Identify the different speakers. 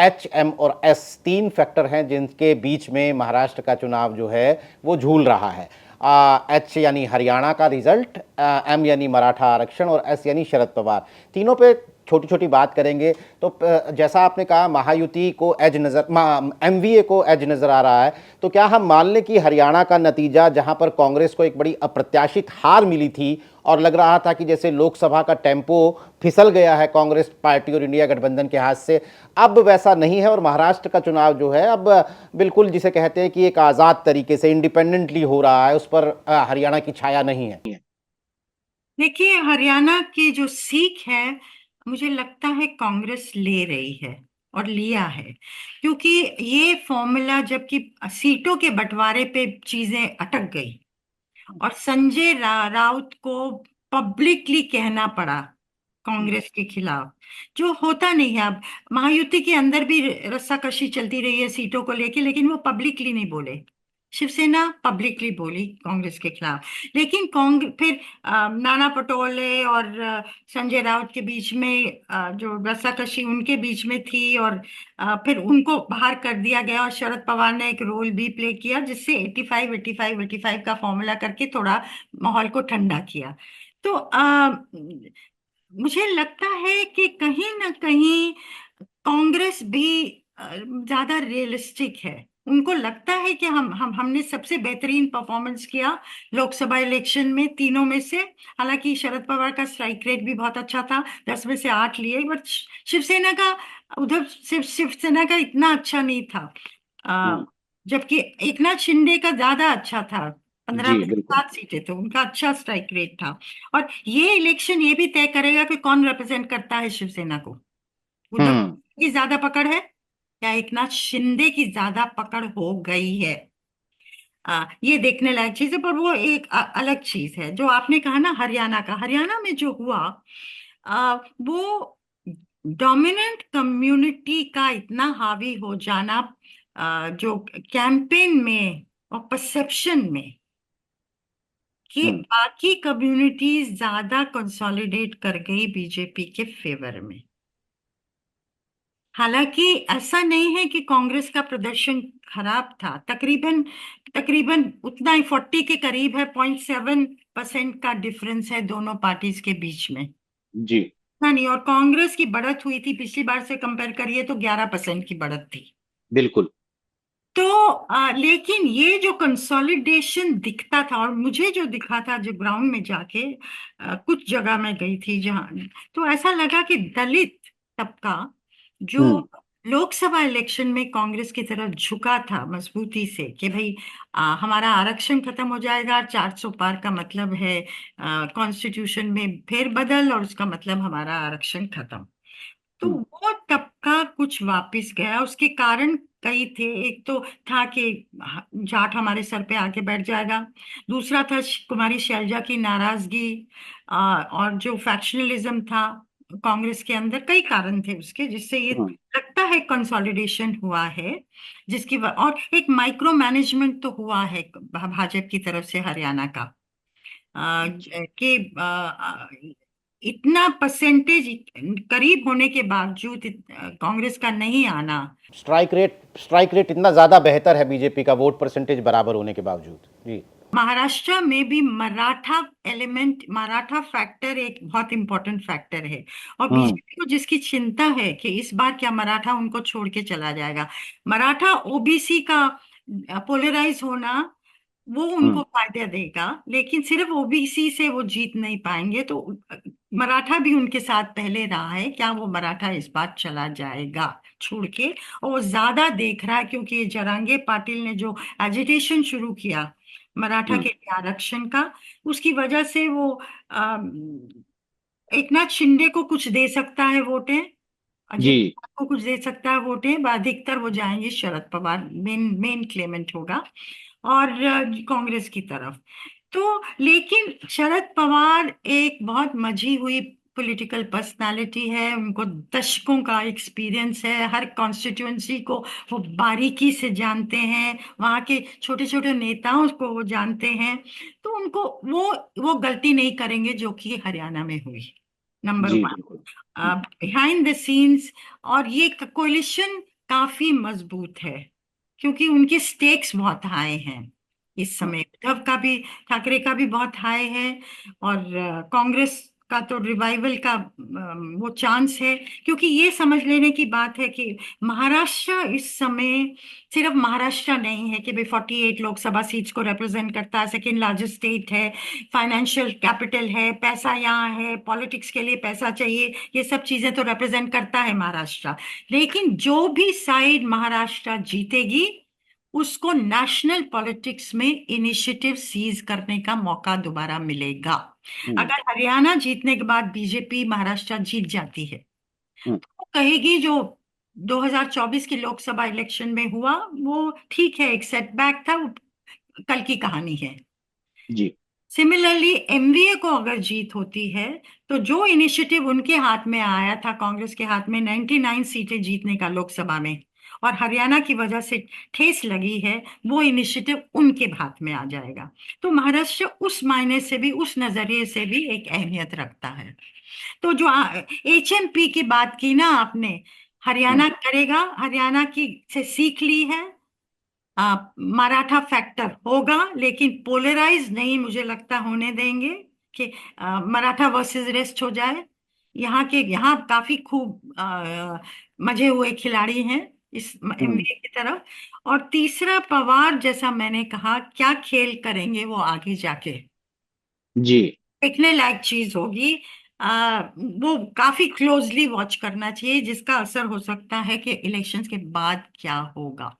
Speaker 1: H, M और S तीन factor हैं जिनके बीच में महाराष्ट्र का चुनाव जो है वो झूल रहा है। एच यानी हरियाणा का रिजल्ट, एम यानी मराठा आरक्षण और एस यानी शरद पवार। तीनों पे छोटी छोटी बात करेंगे। तो जैसा आपने कहा महायुति को एज नजर, एमवीए को एज नजर आ रहा है, तो क्या हम मान लें कि हरियाणा का नतीजा जहां पर कांग्रेस को एक बड़ी अप्रत्याशित हार मिली थी और लग रहा था कि जैसे लोकसभा का टेम्पो फिसल गया है कांग्रेस पार्टी और इंडिया गठबंधन के हाथ से, अब वैसा नहीं है और महाराष्ट्र का चुनाव जो है अब बिल्कुल जिसे कहते हैं कि एक आजाद तरीके से इंडिपेंडेंटली हो रहा है, उस पर हरियाणा की छाया नहीं है।
Speaker 2: देखिए, हरियाणा की जो सीख है, मुझे लगता है कांग्रेस ले रही है और लिया है। क्योंकि ये फॉर्मूला, जबकि सीटों के बंटवारे पे चीजें अटक गई और संजय राउत को पब्लिकली कहना पड़ा कांग्रेस के खिलाफ, जो होता नहीं है। अब महायुति के अंदर भी रस्साकशी चलती रही है सीटों को लेके, लेकिन वो पब्लिकली नहीं बोले। शिवसेना पब्लिकली बोली कांग्रेस के खिलाफ, लेकिन कांग्रेस फिर नाना पटोले और संजय राउत के बीच में जो रस्साकशी उनके बीच में थी, और फिर उनको बाहर कर दिया गया और शरद पवार ने एक रोल भी प्ले किया, जिससे 85 85 85 का फॉर्मूला करके थोड़ा माहौल को ठंडा किया। तो मुझे लगता है कि कहीं ना कहीं कांग्रेस भी ज्यादा रियलिस्टिक है। उनको लगता है कि हमने सबसे बेहतरीन परफॉर्मेंस किया लोकसभा इलेक्शन में तीनों में से। हालांकि शरद पवार का स्ट्राइक रेट भी बहुत अच्छा था, 10 में से 8 लिए, बट शिवसेना का, उधर सिर्फ शिवसेना का इतना अच्छा नहीं था। अ,
Speaker 1: हम्म।
Speaker 2: जबकि एकनाथ शिंदे का ज्यादा अच्छा था, 15
Speaker 1: जी
Speaker 2: में से
Speaker 1: बिल्कुल।
Speaker 2: 7 सीटें, तो उनका अच्छा स्ट्राइक रेट था। और ये इलेक्शन ये भी तय करेगा कि कौन रिप्रेजेंट करता है शिवसेना को। उद्धव
Speaker 1: हम्म।
Speaker 2: की ज्यादा पकड़ है या एकनाथ शिंदे की ज्यादा पकड़ हो गई है। ये देखने लायक चीज है। पर वो एक अलग चीज है जो आपने कहा ना, हरियाणा का। हरियाणा में जो हुआ, वो डोमिनेंट कम्युनिटी का इतना हावी हो जाना, जो कैंपेन में और परसेप्शन में, कि
Speaker 1: हम्म।
Speaker 2: बाकी कम्युनिटीज ज्यादा कंसोलिडेट कर गई बीजेपी के फेवर में। हालांकि ऐसा नहीं है कि कांग्रेस का प्रदर्शन खराब था। तकरीबन तकरीबन उतना ही, 40 के करीब है, 0.7% का डिफरेंस है दोनों पार्टीज के बीच में।
Speaker 1: जी
Speaker 2: ना नहीं, और कांग्रेस की बढ़त हुई थी, पिछली बार से कंपेयर करिए तो 11% की बढ़त थी।
Speaker 1: बिल्कुल।
Speaker 2: तो लेकिन ये जो कंसोलिडेशन दिखता था, और मुझे जो दिखा था जो ग्राउंड में जाके, कुछ जगह मैं गई थी जहां, तो ऐसा लगा कि दलित तबका जो
Speaker 1: हम्म।
Speaker 2: लोकसभा इलेक्शन में कांग्रेस की तरफ झुका था मजबूती से, कि भाई हमारा आरक्षण खत्म हो जाएगा, 400 पार का मतलब है कॉन्स्टिट्यूशन में फेरबदल, और उसका मतलब हमारा आरक्षण खत्म। तो
Speaker 1: हम्म।
Speaker 2: वो तबका कुछ वापस गया। उसके कारण कई थे। एक तो था कि जाट हमारे सर पे आके बैठ जाएगा। दूसरा था कुमारी शैलजा की नाराजगी, और जो फैक्शनलिज्म था कांग्रेस के अंदर। कई कारण थे उसके, जिससे ये
Speaker 1: हम्म।
Speaker 2: लगता है कंसोलिडेशन हुआ है। और एक माइक्रो मैनेजमेंट तो हुआ है भाजपा की तरफ से हरियाणा का, कि इतना परसेंटेज करीब होने के बावजूद कांग्रेस का नहीं आना।
Speaker 1: स्ट्राइक रेट इतना ज्यादा बेहतर है बीजेपी का, वोट परसेंटेज बराबर होने के बावजूद। जी।
Speaker 2: महाराष्ट्र में भी मराठा एलिमेंट, मराठा फैक्टर एक बहुत इंपॉर्टेंट फैक्टर है। और
Speaker 1: हम्म।
Speaker 2: बीजेपी को जिसकी चिंता है कि इस बार क्या मराठा उनको छोड़ के चला जाएगा, मराठा ओबीसी का पोलराइज होना, वो उनको
Speaker 1: हम्म।
Speaker 2: फायदा देगा। लेकिन सिर्फ ओबीसी से वो जीत नहीं पाएंगे। तो मराठा भी उनके साथ पहले रहा है, क्या वो मराठा इस बार चला जाएगा छोड़ के? और वो ज्यादा देख रहा है, क्योंकि ये जरांगे पाटिल ने जो एजिटेशन शुरू किया मराठा
Speaker 1: हम्म।
Speaker 2: के लिए आरक्षण का, उसकी वजह से वो एकनाथ शिंदे को कुछ दे सकता है वोटें, अजय
Speaker 1: जी।
Speaker 2: को कुछ दे सकता है वोटें, अधिकतर वो जाएंगे Sharad Pawar, main main Clement होगा, और कांग्रेस की तरफ। तो लेकिन शरद पवार एक बहुत मजी हुई पॉलिटिकल पर्सनालिटी है। उनको दशकों का एक्सपीरियंस है, हर कॉन्स्टिट्यूएंसी को वो बारीकी से जानते हैं, वहाँ के छोटे छोटे नेताओं को वो जानते हैं। तो उनको वो गलती नहीं करेंगे जो कि हरियाणा में हुई, नंबर
Speaker 1: जी
Speaker 2: वन।
Speaker 1: बिल्कुल।
Speaker 2: बिहाइंड द सीन्स, और ये कोलिशन काफी मजबूत है, क्योंकि उनके स्टेक्स बहुत हाई हैं इस समय। उद्धव का भी, ठाकरे का भी बहुत हाई है, और कांग्रेस का तो रिवाइवल का वो चांस है। क्योंकि ये समझ लेने की बात है कि महाराष्ट्र इस समय सिर्फ महाराष्ट्र नहीं है कि भाई 48 लोकसभा सीट्स को रिप्रेजेंट करता है, सेकेंड लार्जेस्ट स्टेट है, फाइनेंशियल कैपिटल है, पैसा यहाँ है, पॉलिटिक्स के लिए पैसा चाहिए, ये सब चीजें तो रिप्रेजेंट करता है महाराष्ट्र। लेकिन जो भी साइड महाराष्ट्र जीतेगी, उसको नेशनल पॉलिटिक्स में इनिशिएटिव सीज करने का मौका दोबारा मिलेगा।
Speaker 3: हम्म।
Speaker 2: अगर हरियाणा जीतने के बाद बीजेपी महाराष्ट्र जीत जाती है,
Speaker 3: हम्म।
Speaker 2: तो वो कहेगी जो 2024 की लोकसभा इलेक्शन में हुआ वो ठीक है, एक सेटबैक था, वो कल की कहानी है।
Speaker 3: जी।
Speaker 2: सिमिलरली एमवीए को अगर जीत होती है, तो जो इनिशिएटिव उनके हाथ में आया था, कांग्रेस के हाथ में 99 सीटें जीतने का लोकसभा में, और हरियाणा की वजह से ठेस लगी है, वो इनिशिएटिव उनके हाथ में आ जाएगा। तो महाराष्ट्र उस मायने से भी, उस नजरिए से भी एक अहमियत रखता है। तो जो HMP की बात की ना आपने,
Speaker 3: हम्म।
Speaker 2: हरियाणा करेगा, हरियाणा की से सीख ली है। मराठा फैक्टर होगा, लेकिन पोलराइज नहीं मुझे लगता होने देंगे कि मराठा वर्सेस रेस्ट हो जाए। यहाँ काफी खूब मजे हुए खिलाड़ी हैं इस
Speaker 3: हम्म।
Speaker 2: एमबीए की तरफ। और तीसरा, पवार, जैसा मैंने कहा, क्या खेल करेंगे वो आगे जाके
Speaker 3: जी।
Speaker 2: देखने लायक चीज होगी। वो काफी क्लोजली वॉच करना चाहिए, जिसका असर हो सकता है कि इलेक्शंस के बाद क्या होगा।